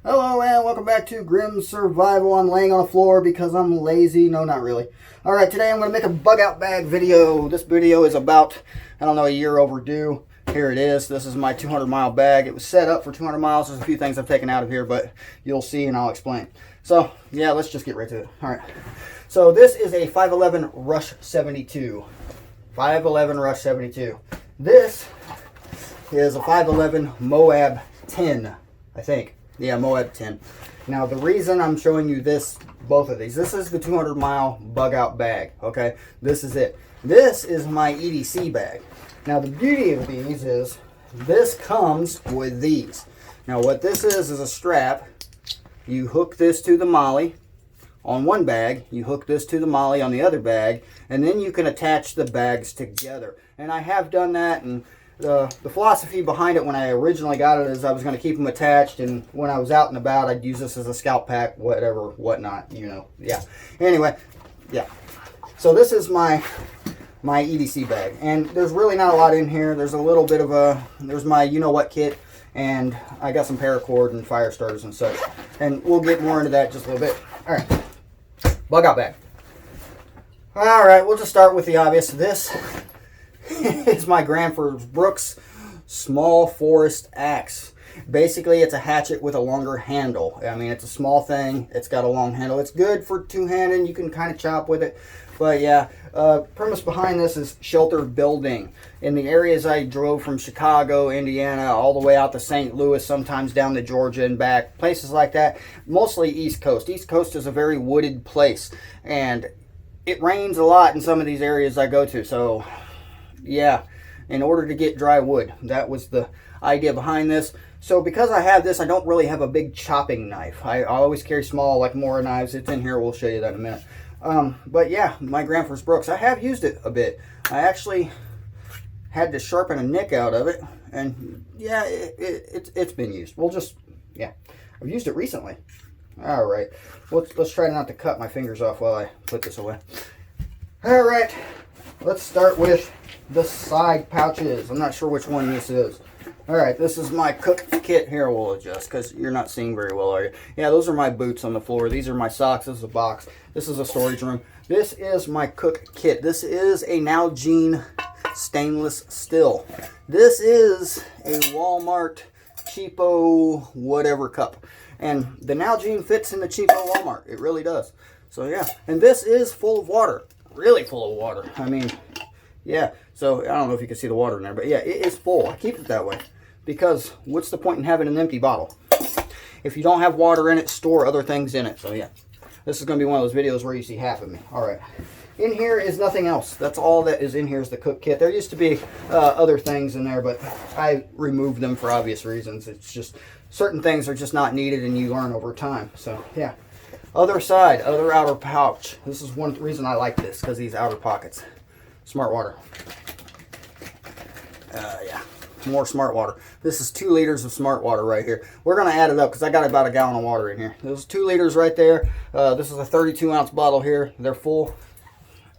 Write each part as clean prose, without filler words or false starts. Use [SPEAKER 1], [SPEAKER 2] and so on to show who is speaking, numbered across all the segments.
[SPEAKER 1] Hello and welcome back to Grim Survival. I'm laying on the floor because I'm lazy. No, not really. Alright, today I'm going to make a bug out bag video. This video is about, I don't know, a year overdue. Here it is. This is my 200 mile bag. It was set up for 200 miles. There's a few things I've taken out of here, but you'll see and I'll explain. So, yeah, let's just get right to it. Alright. So this is a 511 Rush 72. 511 Rush 72. This is a 511 Moab 10, I think. Yeah, Moab 10. Now, the reason I'm showing you both of these, this is the 200 mile bug out bag, okay? This is it. This is my EDC bag. Now, the beauty of these is this comes with these. Now, what this is a strap. You hook this to the molly on one bag, you hook this to the molly on the other bag, and then you can attach the bags together. And I have done that, and the philosophy behind it when I originally got it is I was going to keep them attached, and when I was out and about I'd use this as a scout pack, whatever, whatnot, you know. Yeah. Anyway, yeah. So this is my EDC bag, and there's really not a lot in here. There's a little bit of there's my you-know-what kit, and I got some paracord and fire starters and such. And we'll get more into that in just a little bit. Alright. Bug out bag. Alright, we'll just start with the obvious. This is my Granford Brooks small forest axe. Basically, it's a hatchet with a longer handle. I mean, it's a small thing. It's got a long handle. It's good for two-handed. You can kind of chop with it. But yeah, premise behind this is shelter building. In the areas I drove from Chicago, Indiana, all the way out to St. Louis, sometimes down to Georgia and back, places like that, mostly East Coast. East Coast is a very wooded place, and it rains a lot in some of these areas I go to. So yeah, in order to get dry wood, that was the idea behind this. So because I have this, I don't really have a big chopping knife. I always carry small, like Mora knives. It's in here. We'll show you that in a minute. But yeah, my Granford Brooks, I have used it a bit. I actually had to sharpen a nick out of it, and yeah, it's been used. We'll just, yeah, I've used it recently. All right, let's try not to cut my fingers off while I put this away. All right, let's start with the side pouches. I'm not sure which one this is. All right, this is my cook kit. Here, we'll adjust because you're not seeing very well, are you? Yeah, those are my boots on the floor. These are my socks. This is a box. This is a storage room. This is my cook kit. This is a Nalgene stainless steel. This is a Walmart cheapo whatever cup. And the Nalgene fits in the cheapo Walmart. It really does. So yeah, and this is full of water. Really full of water. I mean, yeah. So I don't know if you can see the water in there, but yeah, it is full. I keep it that way because what's the point in having an empty bottle? If you don't have water in it, store other things in it. So yeah, this is going to be one of those videos where you see half of me. All right. In here is nothing else. That's all that is in here is the cook kit. There used to be other things in there, but I removed them for obvious reasons. It's just certain things are just not needed, and you learn over time. So yeah. Other side, other outer pouch. This is one reason I like this, because these outer pockets. Smart water. Yeah, more smart water. This is 2 liters of smart water right here. We're going to add it up because I got about a gallon of water in here. There's 2 liters right there. This is a 32 ounce bottle here. They're full.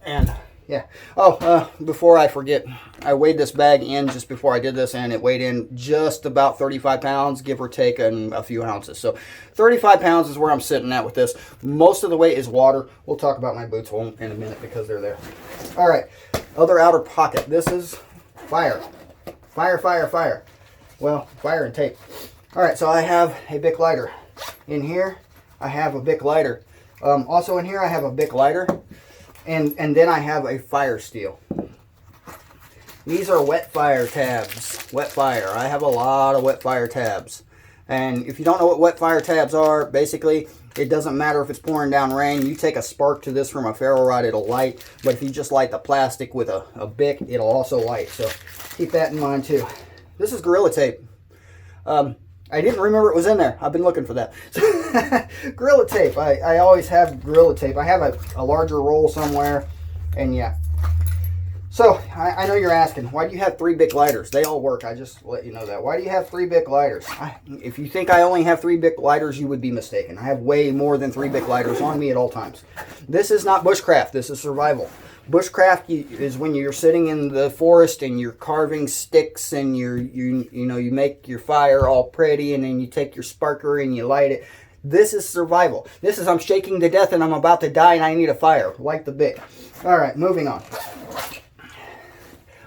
[SPEAKER 1] And yeah. Oh, before I forget, I weighed this bag in just before I did this, and it weighed in just about 35 pounds, give or take a few ounces. So 35 pounds is where I'm sitting at with this. Most of the weight is water. We'll talk about my boots in a minute because they're there. All right. Other outer pocket. This is fire. Fire. Well, fire and tape. All right, so I have a Bic lighter. In here, I have a Bic lighter. Also in here, I have a Bic lighter. And then I have a fire steel. These are wet fire tabs. Wet fire. I have a lot of wet fire tabs. And if you don't know what wet fire tabs are, basically, it doesn't matter if it's pouring down rain. You take a spark to this from a ferro rod, it'll light. But if you just light the plastic with a Bic, it'll also light. So keep that in mind too. This is Gorilla Tape. I didn't remember it was in there. I've been looking for that. Gorilla Tape. I always have Gorilla Tape. I have a larger roll somewhere. And yeah. So, I know you're asking, why do you have 3 Bic lighters? They all work. I just let you know that. Why do you have 3 Bic lighters? If you think I only have 3 Bic lighters, you would be mistaken. I have way more than 3 Bic lighters on me at all times. This is not bushcraft. This is survival. Bushcraft is when you're sitting in the forest and you're carving sticks and you make your fire all pretty, and then you take your sparker and you light it. This is survival. This is I'm shaking to death and I'm about to die and I need a fire. Like the Bic. All right, moving on.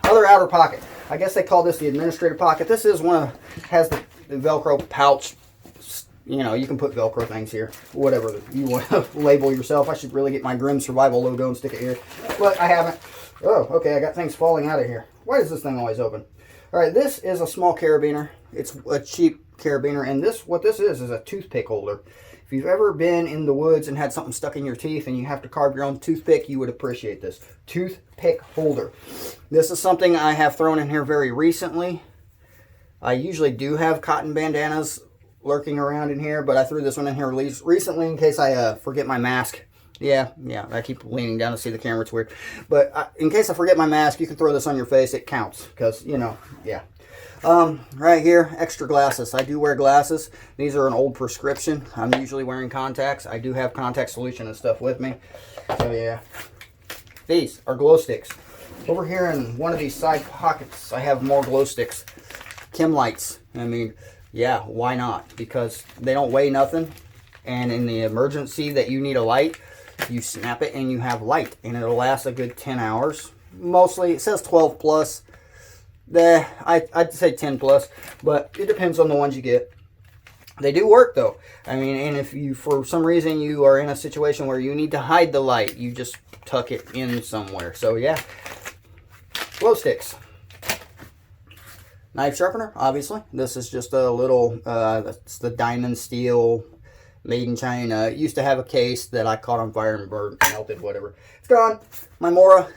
[SPEAKER 1] Other outer pocket. I guess they call this the administrative pocket. This is has the Velcro pouch. You know, you can put Velcro things here, whatever you want to label yourself. I should really get my Grim Survival logo and stick it here, but I haven't. Oh, okay, I got things falling out of here. Why is this thing always open? All right, this is a small carabiner. It's a cheap carabiner, and what this is a toothpick holder. If you've ever been in the woods and had something stuck in your teeth and you have to carve your own toothpick, you would appreciate this. Toothpick holder. This is something I have thrown in here very recently. I usually do have cotton bandanas lurking around in here, but I threw this one in here recently in case I forget my mask. Yeah, I keep leaning down to see the camera. It's weird. But in case I forget my mask, you can throw this on your face. It counts because, yeah. Right here, extra glasses. I do wear glasses. These are an old prescription. I'm usually wearing contacts. I do have contact solution and stuff with me. So yeah. These are glow sticks. Over here in one of these side pockets, I have more glow sticks. Chem lights. I mean, yeah, why not? Because they don't weigh nothing. And in the emergency that you need a light, you snap it and you have light. And it'll last a good 10 hours. Mostly, it says 12 plus. I'd say 10 plus, but it depends on the ones you get. They do work though. I mean, and if you, for some reason, you are in a situation where you need to hide the light, you just tuck it in somewhere. So yeah, glow sticks. Knife sharpener, obviously. This is just a little, that's the diamond steel, made in China. It used to have a case that I caught on fire and burned, melted, whatever. It's gone. My Mora.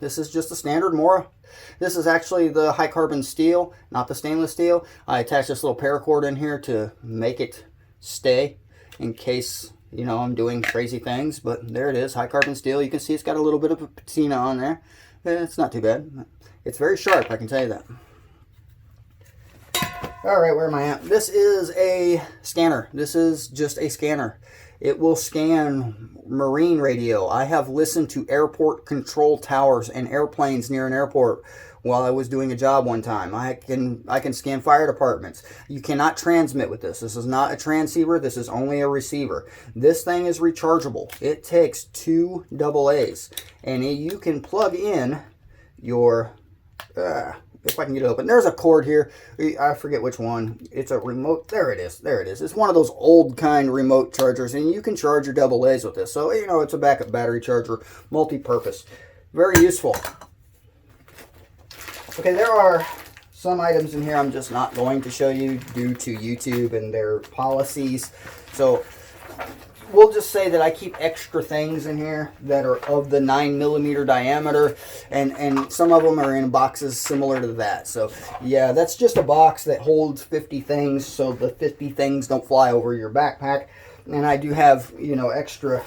[SPEAKER 1] This is just a standard Mora. This is actually the high carbon steel, not the stainless steel. I attached this little paracord in here to make it stay in case, I'm doing crazy things. But there it is, high carbon steel. You can see it's got a little bit of a patina on there. It's not too bad. It's very sharp, I can tell you that. All right, where am I at? This is a scanner. This is just a scanner. It will scan marine radio. I have listened to airport control towers and airplanes near an airport while I was doing a job one time. I can scan fire departments. You cannot transmit with this. This is not a transceiver. This is only a receiver. This thing is rechargeable. It takes 2 AA's, and you can plug in your if I can get it open. There's a cord here. I forget which one. It's a remote. There it is. There it is. It's one of those old kind remote chargers, and you can charge your AA's with this. So, it's a backup battery charger, multi-purpose. Very useful. Okay, there are some items in here I'm just not going to show you due to YouTube and their policies. So, we'll just say that I keep extra things in here that are of the 9mm diameter, and some of them are in boxes similar to that. So yeah, that's just a box that holds 50 things, so the 50 things don't fly over your backpack. And I do have, extra,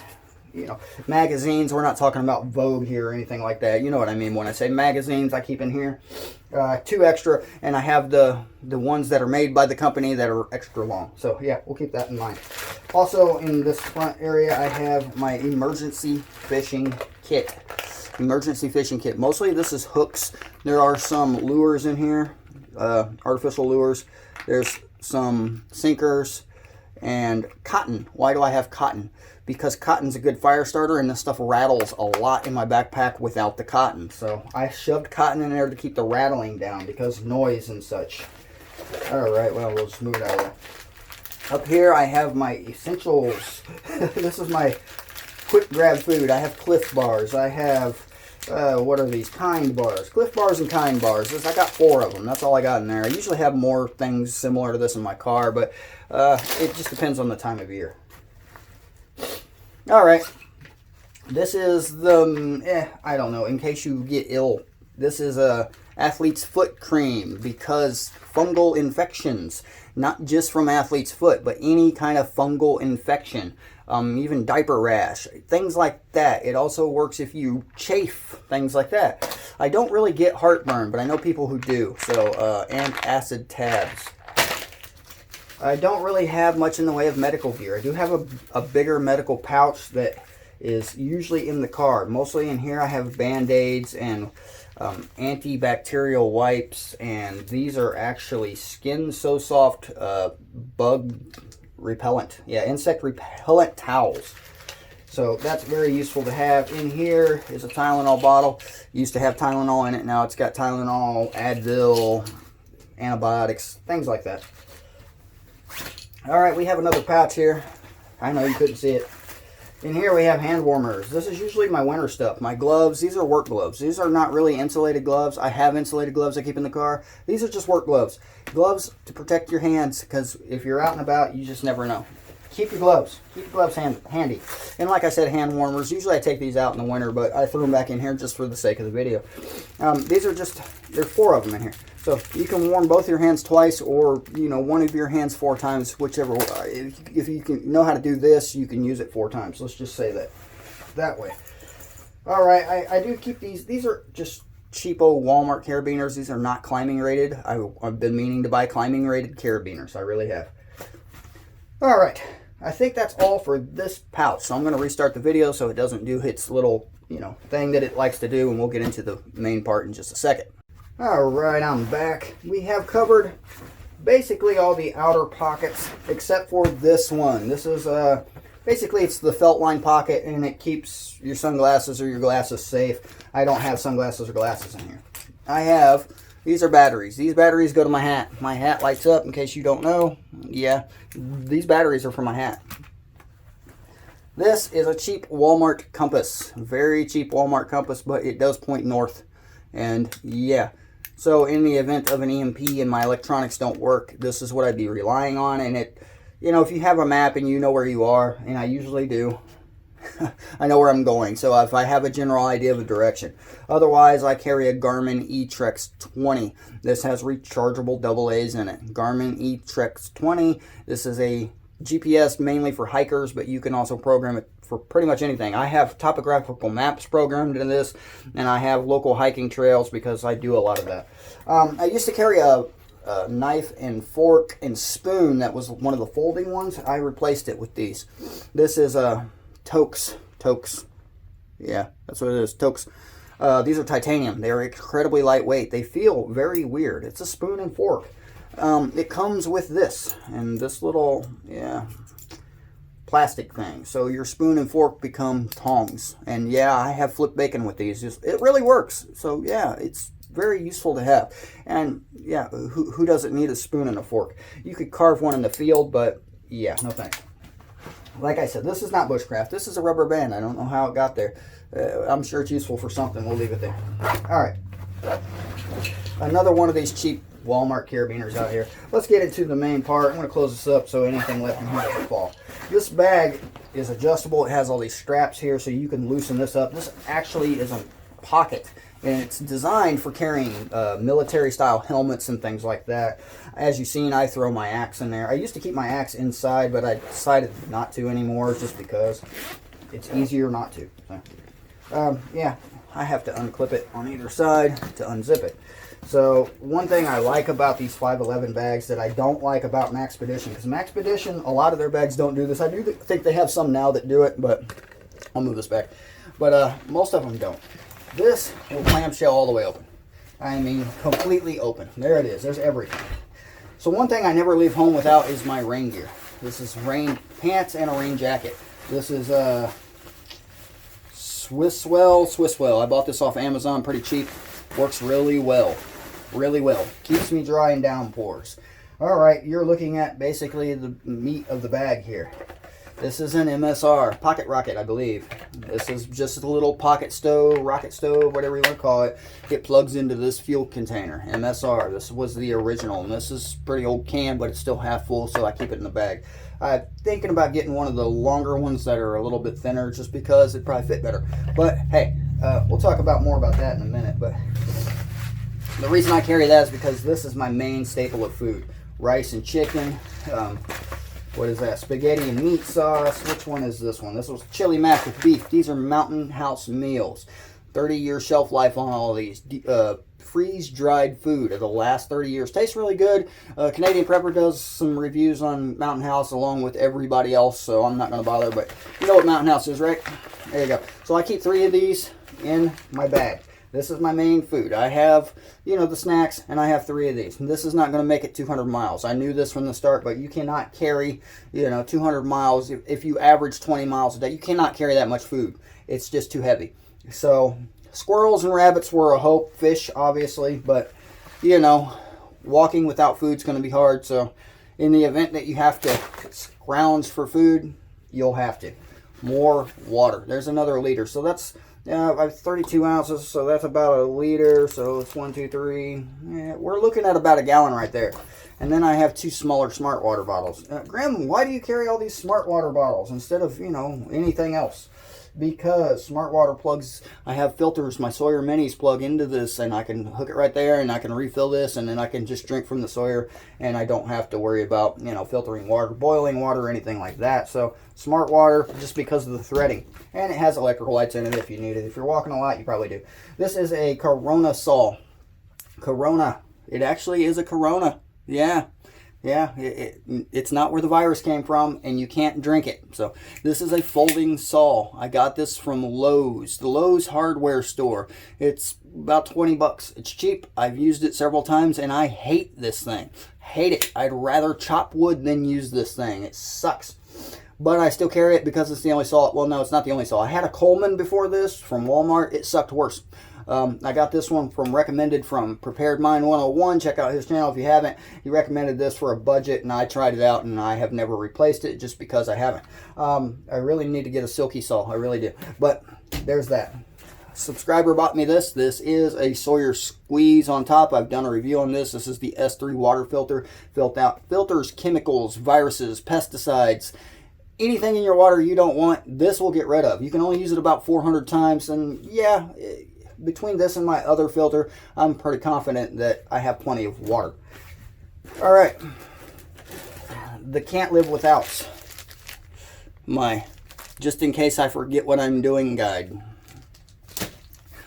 [SPEAKER 1] magazines. We're not talking about Vogue here or anything like that. You know what I mean when I say magazines I keep in here. 2 extra, and I have the ones that are made by the company that are extra long. So yeah, we'll keep that in mind. Also in this front area, I have my emergency fishing kit. Emergency fishing kit. Mostly this is hooks. There are some lures in here, artificial lures. There's some sinkers and cotton. Why do I have cotton? Because cotton's a good fire starter, and this stuff rattles a lot in my backpack without the cotton. So I shoved cotton in there to keep the rattling down because noise and such. Alright, well, we'll just move it out of there. Up here I have my essentials. This is my quick grab food. I have Cliff Bars. I have, what are these? Kind Bars. Cliff Bars and Kind Bars. I got 4 of them. That's all I got in there. I usually have more things similar to this in my car, but it just depends on the time of year. Alright, this is the, I don't know, in case you get ill, this is a athlete's foot cream because fungal infections, not just from athlete's foot, but any kind of fungal infection. even diaper rash, things like that. It also works if you chafe, things like that. I don't really get heartburn, but I know people who do. So, and acid tabs. I don't really have much in the way of medical gear. I do have a bigger medical pouch that is usually in the car. Mostly in here I have Band-Aids and antibacterial wipes, and these are actually Skin So Soft bug repellent. Yeah, insect repellent towels. So that's very useful to have. In here is a Tylenol bottle. Used to have Tylenol in it. Now it's got Tylenol, Advil, antibiotics, things like that. All right, we have another pouch here. I know you couldn't see it. In here we have hand warmers. This is usually my winter stuff. My gloves, these are work gloves. These are not really insulated gloves. I have insulated gloves I keep in the car. These are just work gloves. Gloves to protect your hands, because if you're out and about, you just never know. Keep your gloves. Keep your gloves handy. And like I said, hand warmers. Usually I take these out in the winter, but I threw them back in here just for the sake of the video. These are just, there's 4 of them in here. So you can warm both your hands twice, or, you know, one of your hands 4 times, whichever. If you can know how to do this, you can use it 4 times. Let's just say that way. All right, I do keep these. These are just cheapo Walmart carabiners. These are not climbing rated. I've been meaning to buy climbing rated carabiners. I really have. All right, I think that's all for this pouch. So I'm going to restart the video so it doesn't do its little, you know, thing that it likes to do, and we'll get into the main part in just a second. All right, I'm back. We have covered basically all the outer pockets except for this one. This is basically, it's the felt line pocket, and it keeps your sunglasses or your glasses safe. I don't have sunglasses or glasses in here. These are batteries. These batteries go to my hat. My hat lights up, in case you don't know. Yeah, these batteries are for my hat. This is a cheap Walmart compass. Very cheap Walmart compass, but it does point north. And yeah, so in the event of an EMP and my electronics don't work, this is what I'd be relying on. And it, you know, if you have a map and you know where you are, and I usually do, I know where I'm going. So if I have a general idea of a direction. Otherwise, I carry a Garmin eTrex 20. This has rechargeable AA's in it. Garmin eTrex 20. This is a GPS mainly for hikers, but you can also program it for pretty much anything. I have topographical maps programmed into this, and I have local hiking trails because I do a lot of that. I used to carry a knife and fork and spoon that was one of the folding ones. I replaced it with these. This is a Tokes. Yeah, that's what it is, Tokes. These are titanium. They are incredibly lightweight. They feel very weird. It's a spoon and fork. It comes with this and this little, yeah, plastic thing. So your spoon and fork become tongs. And yeah, I have flipped bacon with these. It really works. So yeah, it's very useful to have. And yeah, who doesn't need a spoon and a fork? You could carve one in the field, but yeah, no thanks. Like I said, this is not bushcraft. This is a rubber band. I don't know how it got there. I'm sure it's useful for something. We'll leave it there. All right. Another one of these cheap Walmart carabiners out here. Let's get into the main part. I'm going to close this up so anything left in here doesn't fall. This bag is adjustable. It has all these straps here so you can loosen this up. This actually is a pocket, and it's designed for carrying military style helmets and things like that. As you've seen, I throw my axe in there. I used to keep my axe inside, but I decided not to anymore just because it's easier not to. So, yeah, I have to unclip it on either side to unzip it. So one thing I like about these 511 bags that I don't like about Maxpedition, because Maxpedition, a lot of their bags don't do this. I do think they have some now that do it, but I'll move this back. But most of them don't. This will clamshell all the way open. I mean, completely open. There it is. There's everything. So one thing I never leave home without is my rain gear. This is rain pants and a rain jacket. This is Swisswell. I bought this off Amazon pretty cheap. Works really well. Really well. Keeps me dry in downpours. Alright, you're looking at basically the meat of the bag here. This is an MSR, pocket rocket, I believe. This is just a little pocket stove, rocket stove, whatever you want to call it. It plugs into this fuel container, MSR. This was the original, and this is pretty old can, but it's still half full, so I keep it in the bag. I'm thinking about getting one of the longer ones that are a little bit thinner, just because it'd probably fit better. But hey, we'll talk about more about that in a minute. But the reason I carry that is because this is my main staple of food. Rice and chicken. What is that? Spaghetti and meat sauce. Which one is this one? This was chili mac with beef. These are Mountain House meals. 30-year shelf life on all of these. Freeze-dried food. It'll last 30 years. Tastes really good. Canadian Prepper does some reviews on Mountain House along with everybody else, so I'm not going to bother. But you know what Mountain House is, right? There you go. So I keep 3 of these in my bag. This is my main food. I have, you know, the snacks, and I have 3 of these. And this is not going to make it 200 miles. I knew this from the start, but you cannot carry, you know, 200 miles. If you average 20 miles a day, you cannot carry that much food. It's just too heavy. So squirrels and rabbits were a hope. Fish, obviously, but, you know, walking without food is going to be hard. So in the event that you have to scrounge for food, you'll have to. More water. There's another liter. So that's... I have 32 ounces, so that's about a liter. So it's 1, 2, 3. Yeah, we're looking at about a gallon right there. And then I have 2 smaller Smart Water bottles. Graham, why do you carry all these Smart Water bottles instead of, you know, anything else? Because Smart Water plugs, I have filters, my Sawyer Minis plug into this, and I can hook it right there, and I can refill this, and then I can just drink from the Sawyer, and I don't have to worry about, you know, filtering water, boiling water, or anything like that. So Smart Water, just because of the threading. And it has electrical lights in it if you need it. If you're walking a lot, you probably do. This is a Corona Sol. Corona. It actually is a Corona. Yeah. Yeah, it's not where the virus came from, and you can't drink it. So this is a folding saw. I got this from Lowe's, the Lowe's hardware store. It's about 20 bucks. It's cheap. I've used it several times, and I hate this thing. Hate it. I'd rather chop wood than use this thing. It sucks. But I still carry it because it's the only saw. Well, no, it's not the only saw. I had a Coleman before this from Walmart. It sucked worse. I got this one recommended from Prepared Mind 101. Check out his channel if you haven't. He recommended this for a budget, and I tried it out, and I have never replaced it just because I haven't. I really need to get a silky saw. I really do. But there's that. Subscriber bought me this. This is a Sawyer Squeeze on top. I've done a review on this. This is the S3 water filter. Filters chemicals, viruses, pesticides, anything in your water you don't want, this will get rid of. You can only use it about 400 times, and yeah, between this and my other filter, I'm pretty confident that I have plenty of water. All right, the can't live withouts. My just in case I forget what I'm doing guide.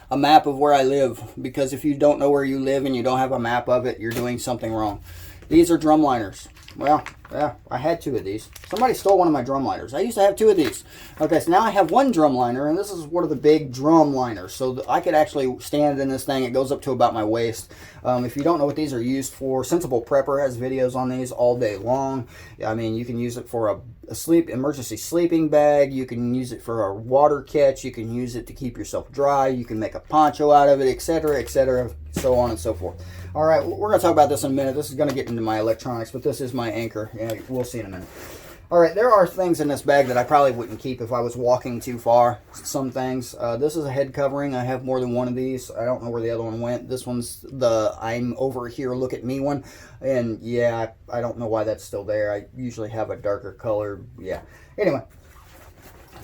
[SPEAKER 1] A map of where I live, because if you don't know where you live and you don't have a map of it, you're doing something wrong. These are drum liners. Well, yeah, I had 2 of these. Somebody stole one of my drum liners. I used to have 2 of these. Okay, so now I have 1 drum liner, and this is one of the big drum liners. So I could actually stand in this thing. It goes up to about my waist. If you don't know what these are used for, Sensible Prepper has videos on these all day long. I mean, you can use it for a emergency sleeping bag. You can use it for a water catch. You can use it to keep yourself dry. You can make a poncho out of it, etc., etc., so on and so forth. All right, we're going to talk about this in a minute. This is going to get into my electronics, but this is my anchor. Yeah, we'll see in a minute. All right, there are things in this bag that I probably wouldn't keep if I was walking too far. Some things. This is a head covering. I have more than one of these. I don't know where the other one went. This one's the I'm over here, look at me one. And yeah, I don't know why that's still there. I usually have a darker color. Yeah. Anyway,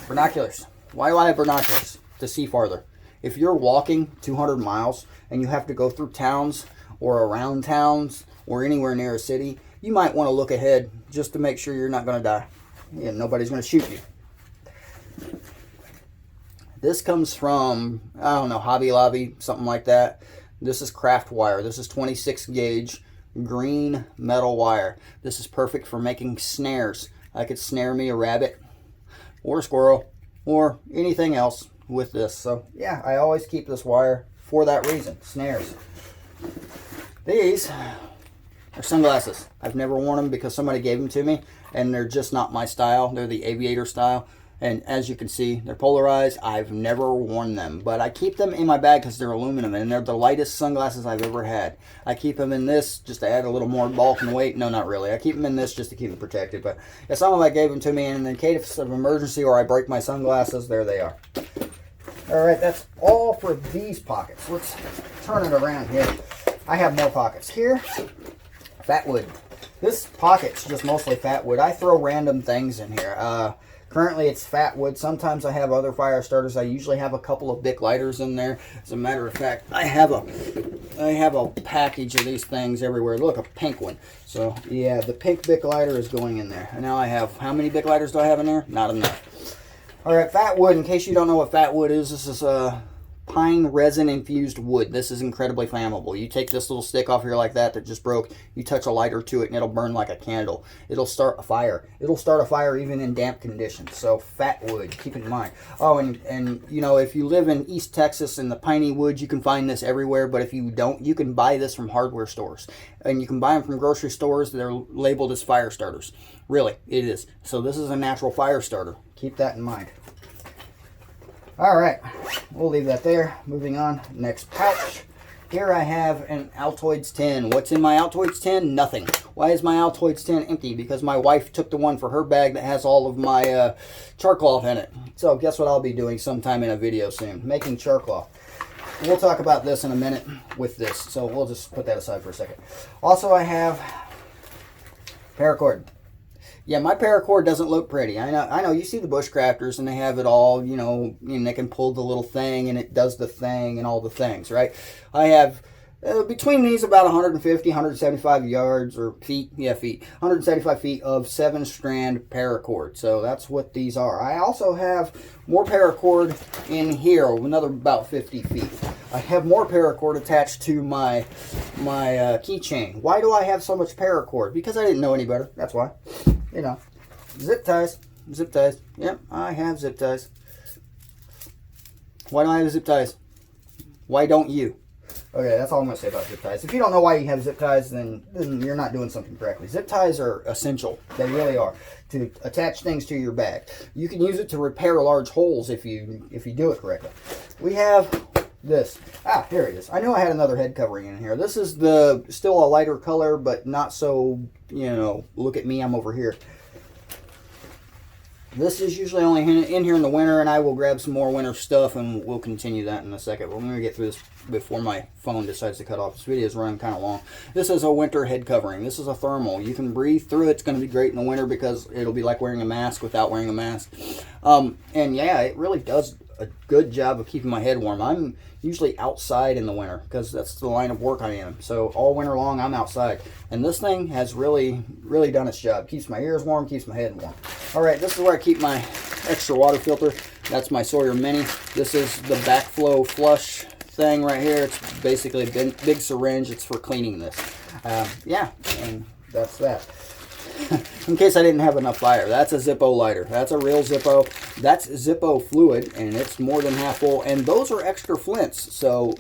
[SPEAKER 1] binoculars. Why do I have binoculars? To see farther. If you're walking 200 miles and you have to go through towns or around towns or anywhere near a city, you might want to look ahead just to make sure you're not going to die and nobody's going to shoot you. This comes from, I don't know, Hobby Lobby, something like that. This is craft wire. This is 26 gauge green metal wire. This is perfect for making snares. I could snare me a rabbit or a squirrel or anything else with this. So yeah, I always keep this wire for that reason, snares. These are sunglasses. I've never worn them because somebody gave them to me, and they're just not my style. They're the aviator style, and as you can see, they're polarized. I've never worn them, but I keep them in my bag because they're aluminum, and they're the lightest sunglasses I've ever had. I keep them in this just to add a little more bulk and weight. No, not really. I keep them in this just to keep them protected, but if somebody gave them to me, and in case of emergency or I break my sunglasses, there they are. All right, that's all for these pockets. Let's turn it around here. I have more pockets here. Firewood. This pocket's just mostly fat wood. I throw random things in here. Currently it's fat wood. Sometimes I have other fire starters. I usually have a couple of Bic lighters in there. As a matter of fact, I have a package of these things everywhere. Look, a pink one. So yeah, the pink Bic lighter is going in there. And now I have, how many Bic lighters do I have in there? Not enough. All right, fat wood. In case you don't know what fat wood is, this is pine resin infused wood. This is incredibly flammable. You take this little stick off here like that just broke, you touch a lighter to it and it'll burn like a candle. It'll start a fire. It'll start a fire even in damp conditions. So fat wood, keep in mind. Oh, and you know, if you live in East Texas in the piney woods, you can find this everywhere, but if you don't, you can buy this from hardware stores. And you can buy them from grocery stores. They're labeled as fire starters. Really, it is. So this is a natural fire starter. Keep that in mind. All right, we'll leave that there. Moving on, next pouch. Here I have an Altoids tin. What's in my Altoids tin? Nothing. Why is my Altoids tin empty? Because my wife took the one for her bag that has all of my char cloth in it. So guess what I'll be doing sometime in a video soon? Making char cloth. We'll talk about this in a minute with this. So we'll just put that aside for a second. Also, I have paracord. Yeah, my paracord doesn't look pretty. I know. You see the bushcrafters and they have it all, you know, and they can pull the little thing and it does the thing and all the things, right? I have between these about 150, 175 yards or feet. Yeah, feet. 175 feet of 7-strand paracord. So that's what these are. I also have more paracord in here, another about 50 feet. I have more paracord attached to my keychain. Why do I have so much paracord? Because I didn't know any better. That's why. You know, zip ties. Zip ties. Yep, I have zip ties. Why do I have zip ties? Why don't you? Okay, that's all I'm going to say about zip ties. If you don't know why you have zip ties, then you're not doing something correctly. Zip ties are essential. They really are. To attach things to your bag. You can use it to repair large holes if you do it correctly. We have this. Ah, here it is. I knew I had another head covering in here. This is still a lighter color, but not so, you know, look at me, I'm over here. This is usually only in here in the winter, and I will grab some more winter stuff, and we'll continue that in a second. But I'm going to get through this before my phone decides to cut off. This video is running kind of long. This is a winter head covering. This is a thermal. You can breathe through it. It's going to be great in the winter because it'll be like wearing a mask without wearing a mask. And yeah, it really does a good job of keeping my head warm. I'm usually outside in the winter because that's the line of work I am. So all winter long, I'm outside. And this thing has really done its job. Keeps my ears warm, keeps my head warm. All right, this is where I keep my extra water filter. That's my Sawyer Mini. This is the backflow flush thing right here. It's basically a big syringe. It's for cleaning this. Yeah, and that's that. In case I didn't have enough fire, that's a Zippo lighter. That's a real Zippo. That's Zippo fluid, and it's more than half full. And those are extra flints, so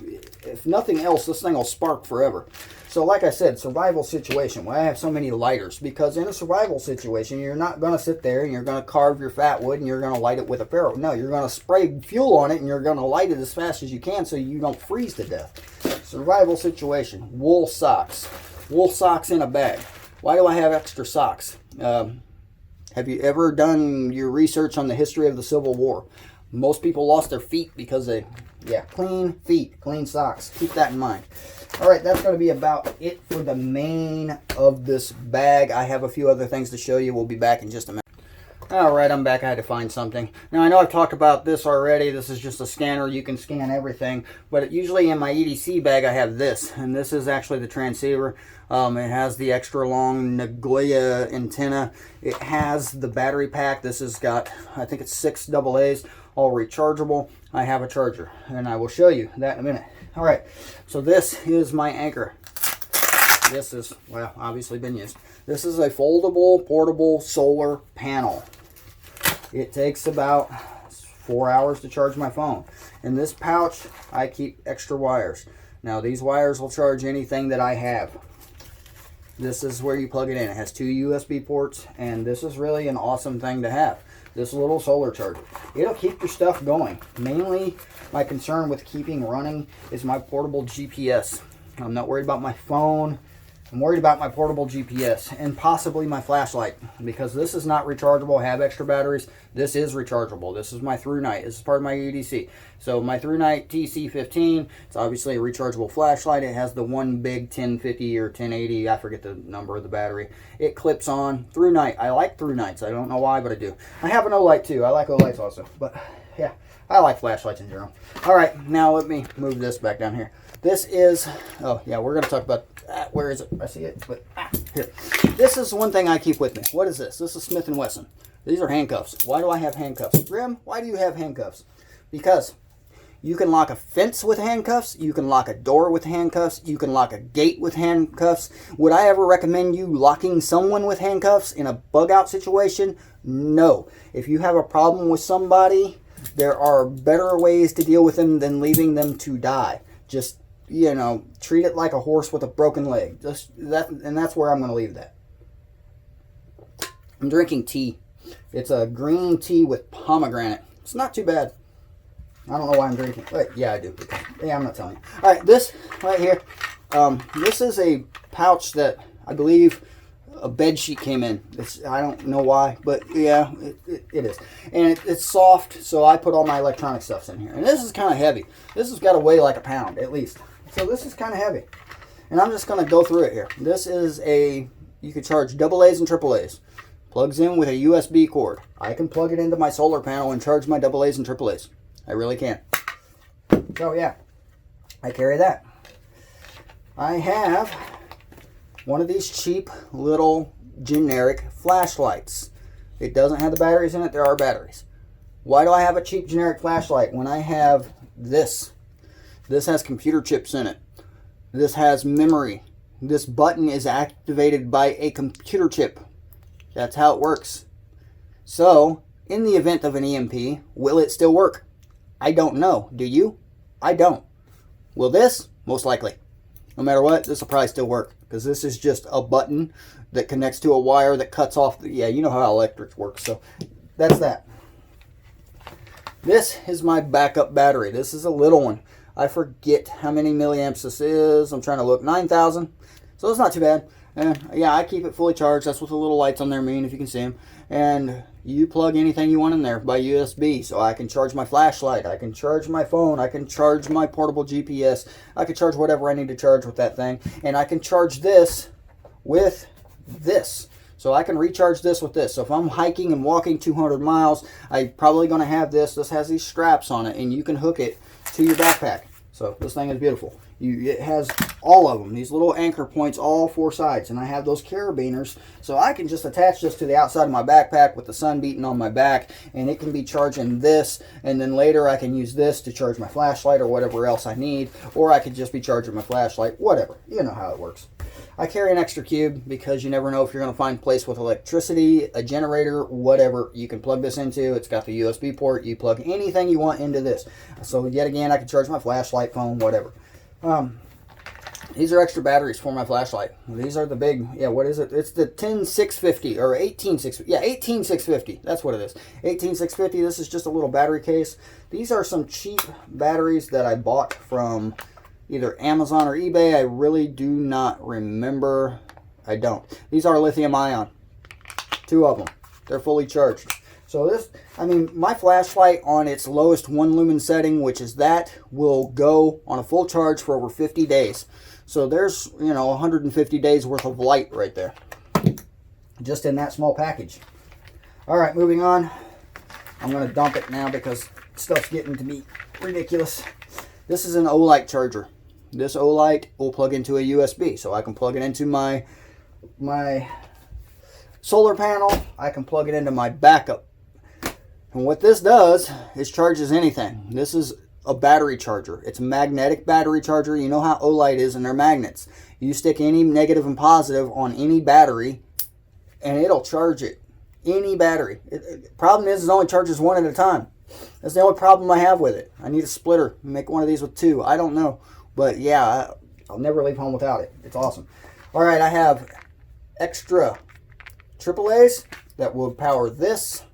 [SPEAKER 1] if nothing else, this thing will spark forever. So like I said, survival situation. Why I have so many lighters? Because in a survival situation, you're not going to sit there and you're going to carve your fat wood and you're going to light it with a ferro. No, you're going to spray fuel on it and you're going to light it as fast as you can so you don't freeze to death. Survival situation. Wool socks. Wool socks in a bag. Why do I have extra socks? Have you ever done your research on the history of the Civil War? Most people lost their feet because they, clean feet, clean socks. Keep that in mind. All right, that's going to be about it for the main of this bag. I have a few other things to show you. We'll be back in just a minute. All right, I'm back. I had to find something. Now, I know I've talked about this already. This is just a scanner. You can scan everything. But usually in my EDC bag, I have this. And this is actually the transceiver. It has the extra long Nagoya antenna. It has the battery pack. This has got, I think it's 6 AA's, all rechargeable. I have a charger, and I will show you that in a minute. All right, so this is my anchor. This is, well, obviously been used. This is a foldable, portable solar panel. It takes about 4 hours to charge my phone. In this pouch, I keep extra wires. Now, these wires will charge anything that I have. This is where you plug it in. It has 2 USB ports, and this is really an awesome thing to have. This little solar charger. It'll keep your stuff going. Mainly, my concern with keeping running is my portable GPS. I'm not worried about my phone. I'm worried about my portable GPS and possibly my flashlight, because this is not rechargeable. I have extra batteries. This is rechargeable. This is my through night. This is part of my EDC. So my through night TC15, it's obviously a rechargeable flashlight. It has the one big 1050 or 1080, I forget the number of the battery. It clips on through night. I like through nights. I don't know why, but I do. I have an O-light too. I like O-lights also, but yeah, I like flashlights in general. All right, now let me move this back down here. This is, oh yeah, we're going to talk about, where is it? I see it, but here. This is one thing I keep with me. What is this? This is Smith & Wesson. These are handcuffs. Why do I have handcuffs? Grim, why do you have handcuffs? Because you can lock a fence with handcuffs. You can lock a door with handcuffs. You can lock a gate with handcuffs. Would I ever recommend you locking someone with handcuffs in a bug out situation? No. If you have a problem with somebody, there are better ways to deal with them than leaving them to die. Just, you know, treat it like a horse with a broken leg. Just that, and that's where I'm going to leave that. I'm drinking tea. It's a green tea with pomegranate. It's not too bad. I don't know why I'm drinking. Wait, yeah, I do. Yeah, I'm not telling you. All right, this right here. This is a pouch that I believe a bed sheet came in. I don't know why, but yeah, it is. And it's soft, so I put all my electronic stuffs in here. And this is kind of heavy. This has got to weigh like a pound at least. So this is kind of heavy. And I'm just going to go through it here. This is you can charge AA's and AAA's. Plugs in with a USB cord. I can plug it into my solar panel and charge my AA's and AAA's. I really can. So yeah, I carry that. I have one of these cheap little generic flashlights. It doesn't have the batteries in it. There are batteries. Why do I have a cheap generic flashlight when I have this? This has computer chips in it. This has memory. This button is activated by a computer chip. That's how it works. So, in the event of an EMP, will it still work? I don't know. Do you? I don't. Will this? Most likely. No matter what, this will probably still work, because this is just a button that connects to a wire that cuts off. Yeah, you know how electric works. So, that's that. This is my backup battery. This is a little one. I forget how many milliamps this is. I'm trying to look. 9,000. So it's not too bad. And yeah, I keep it fully charged. That's what the little lights on there mean, if you can see them. And you plug anything you want in there by USB. So I can charge my flashlight. I can charge my phone. I can charge my portable GPS. I can charge whatever I need to charge with that thing. And I can charge this with this. So I can recharge this with this. So if I'm hiking and walking 200 miles, I'm probably going to have this. This has these straps on it, and you can hook it to your backpack. So this thing is beautiful. It has all of them, these little anchor points, all four sides. And I have those carabiners, so I can just attach this to the outside of my backpack with the sun beating on my back, and it can be charging this, and then later I can use this to charge my flashlight or whatever else I need, or I could just be charging my flashlight, whatever. You know how it works. I carry an extra cube because you never know if you're going to find a place with electricity, a generator, whatever. You can plug this into. It's got the USB port. You plug anything you want into this. So yet again, I can charge my flashlight, phone, whatever. These are extra batteries for my flashlight. These are the big, yeah, what is it? It's the 10650 or 18650. Yeah, 18650. That's what it is. 18650. This is just a little battery case. These are some cheap batteries that I bought from either Amazon or eBay. I really do not remember. I don't. These are lithium ion. 2 of them. They're fully charged. So this, I mean, my flashlight on its lowest 1 lumen setting, which is that, will go on a full charge for over 50 days. So there's, you know, 150 days worth of light right there. Just in that small package. All right, moving on. I'm going to dump it now because stuff's getting to be ridiculous. This is an O-light charger. This O-light will plug into a USB, so I can plug it into my solar panel. I can plug it into my backup. And what this does is charges anything. This is a battery charger. It's a magnetic battery charger. You know how O-light is, and they're magnets. You stick any negative and positive on any battery, and it'll charge it. Any battery. Problem is, it only charges one at a time. That's the only problem I have with it. I need a splitter. Make one of these with 2. I don't know. But yeah, I'll never leave home without it. It's awesome. All right, I have extra AAA's that will power this.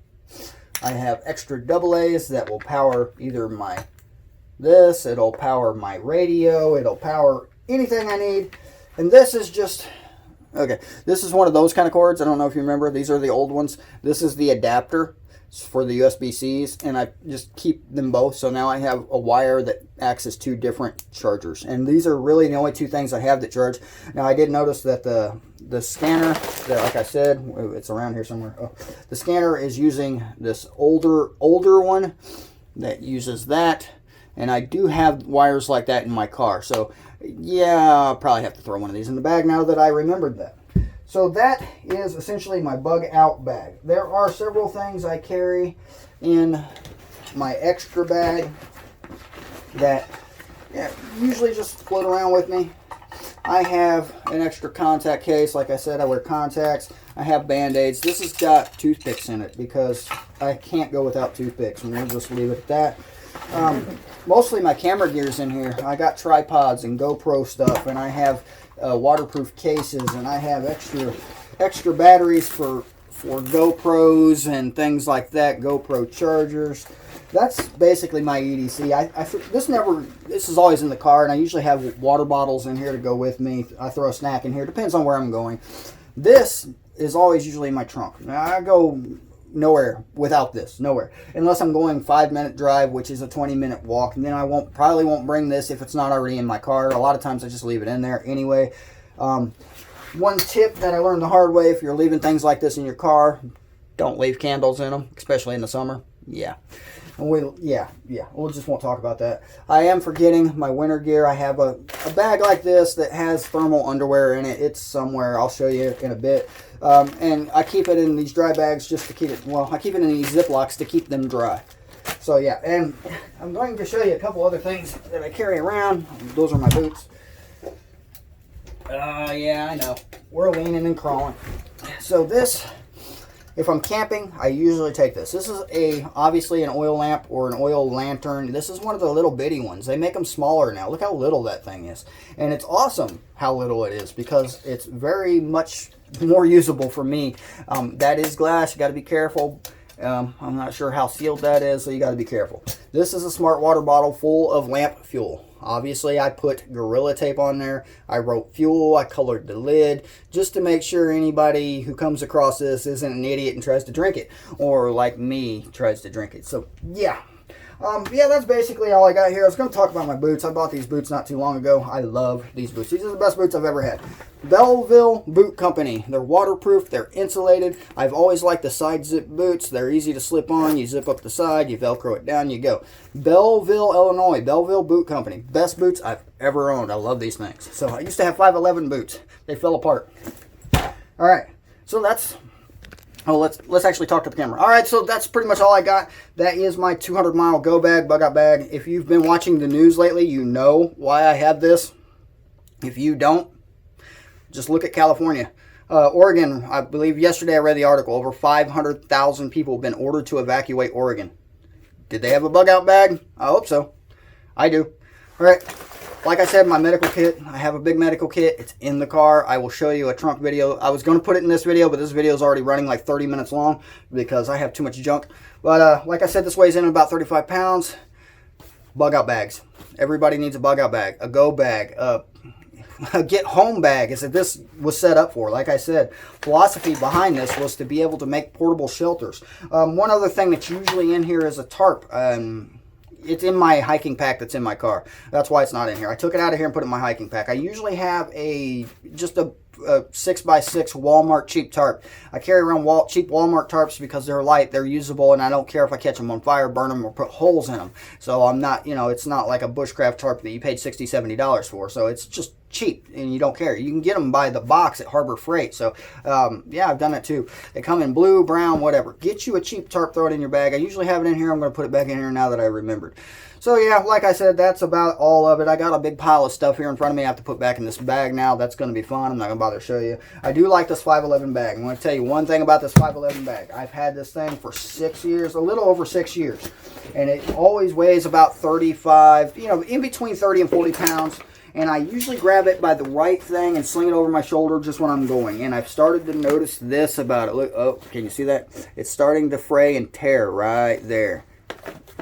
[SPEAKER 1] I have extra AA's that will power either it'll power my radio, it'll power anything I need. And this is just Okay, this is one of those kind of cords. I don't know if you remember. These are the old ones. This is the adapter for the USB-Cs, and I just keep them both. So now I have a wire that acts as two different chargers. And these are really the only two things I have that charge. Now I did notice that the scanner, like I said, it's around here somewhere. Oh, the scanner is using this older one that uses that. And I do have wires like that in my car. So yeah, I'll probably have to throw one of these in the bag now that I remembered that. So that is essentially my bug out bag. There are several things I carry in my extra bag that usually just float around with me. I have an extra contact case. Like I said, I wear contacts. I have Band-Aids. This has got toothpicks in it because I can't go without toothpicks, and we'll just leave it at that. Mostly my camera gear's in here. I got tripods and GoPro stuff, and I have waterproof cases, and I have extra batteries for GoPros and things like that, GoPro chargers. That's basically my EDC. This is always in the car, and I usually have water bottles in here to go with me. I throw a snack in here. Depends on where I'm going. This is always usually in my trunk. Now, I go nowhere without this, nowhere, unless I'm going 5-minute drive, which is a 20-minute walk, and then I probably won't bring this if it's not already in my car. A lot of times I just leave it in there anyway. One tip that I learned the hard way: if you're leaving things like this in your car, don't leave candles in them, especially in the summer. We'll just won't talk about that. I am forgetting my winter gear. I have a bag like this that has thermal underwear in it. It's somewhere. I'll show you in a bit. And I keep it in these dry bags just to keep it, I keep it in these Ziplocs to keep them dry. So yeah, and I'm going to show you a couple other things that I carry around. Those are my boots. Yeah, I know. We're leaning and crawling. So this, if I'm camping, I usually take this. This is obviously an oil lamp or an oil lantern. This is one of the little bitty ones. They make them smaller now. Look how little that thing is. And it's awesome how little it is because it's very much more usable for me. That is glass. You got to be careful. I'm not sure how sealed that is, so you got to be careful. This is a smart water bottle full of lamp fuel. Obviously, I put Gorilla Tape on there. I wrote fuel. I colored the lid just to make sure anybody who comes across this isn't an idiot and tries to drink it, or like me, tries to drink it. So, yeah. That's basically all I got here. I was going to talk about my boots. I bought these boots not too long ago. I love these boots. These are the best boots I've ever had. Belleville Boot Company. They're waterproof. They're insulated. I've always liked the side zip boots. They're easy to slip on. You zip up the side. You Velcro it down. You go. Belleville, Illinois. Belleville Boot Company. Best boots I've ever owned. I love these things. So I used to have 511 boots. They fell apart. All right. So that's... Oh, let's actually talk to the camera. All right, so that's pretty much all I got. That is my 200-mile go bag, bug out bag. If you've been watching the news lately, you know why I have this. If you don't, just look at California. Oregon, I believe yesterday I read the article. Over 500,000 people have been ordered to evacuate Oregon. Did they have a bug out bag? I hope so. I do. All right. Like I said, my medical kit, I have a big medical kit. It's in the car. I will show you a trunk video. I was going to put it in this video, but this video is already running like 30 minutes long because I have too much junk. But like I said, this weighs in about 35 pounds. Bug out bags. Everybody needs a bug out bag, a go bag, a get home bag is that this was set up for. Like I said, philosophy behind this was to be able to make portable shelters. One other thing that's usually in here is a tarp. It's in my hiking pack that's in my car. That's why it's not in here. I took it out of here and put it in my hiking pack. I usually have just a 6x6 Walmart cheap tarp. I carry around cheap Walmart tarps because they're light, they're usable, and I don't care if I catch them on fire, burn them, or put holes in them. So I'm not, it's not like a bushcraft tarp that you paid $60, $70 for. So it's just cheap, and you don't care. You can get them by the box at Harbor Freight. So yeah, I've done that too. They come in blue, brown, whatever. Get you a cheap tarp, throw it in your bag. I usually have it in here. I'm going to put it back in here now that I remembered. So yeah, like I said, that's about all of it. I got a big pile of stuff here in front of me I have to put back in this bag now. That's going to be fun. I'm not going to bother to show you. I do like this 511 bag. I'm going to tell you one thing about this 511 bag. I've had this thing for 6 years, a little over 6 years. And it always weighs about 35, in between 30 and 40 pounds. And I usually grab it by the right thing and sling it over my shoulder just when I'm going. And I've started to notice this about it. Look, oh, can you see that? It's starting to fray and tear right there.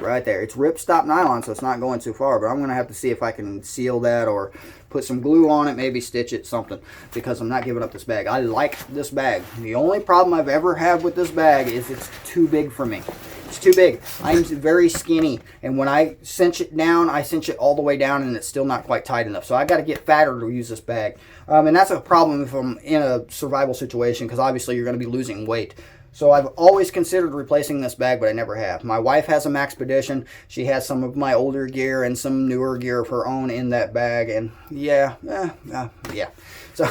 [SPEAKER 1] right there. It's ripstop nylon, so it's not going too far, but I'm going to have to see if I can seal that or put some glue on it, maybe stitch it, something, because I'm not giving up this bag. I like this bag. The only problem I've ever had with this bag is it's too big for me. It's too big. I'm very skinny, and when I cinch it down, I cinch it all the way down, and it's still not quite tight enough. So I got to get fatter to use this bag, and that's a problem if I'm in a survival situation, because obviously you're going to be losing weight. So I've always considered replacing this bag, but I never have. My wife has a Maxpedition. She has some of my older gear and some newer gear of her own in that bag, and yeah. So,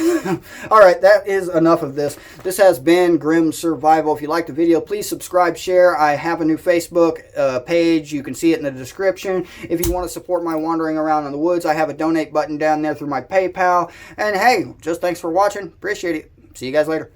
[SPEAKER 1] all right, that is enough of this. This has been Grim Survival. If you liked the video, please subscribe, share. I have a new Facebook page. You can see it in the description. If you want to support my wandering around in the woods, I have a donate button down there through my PayPal. And hey, just thanks for watching. Appreciate it. See you guys later.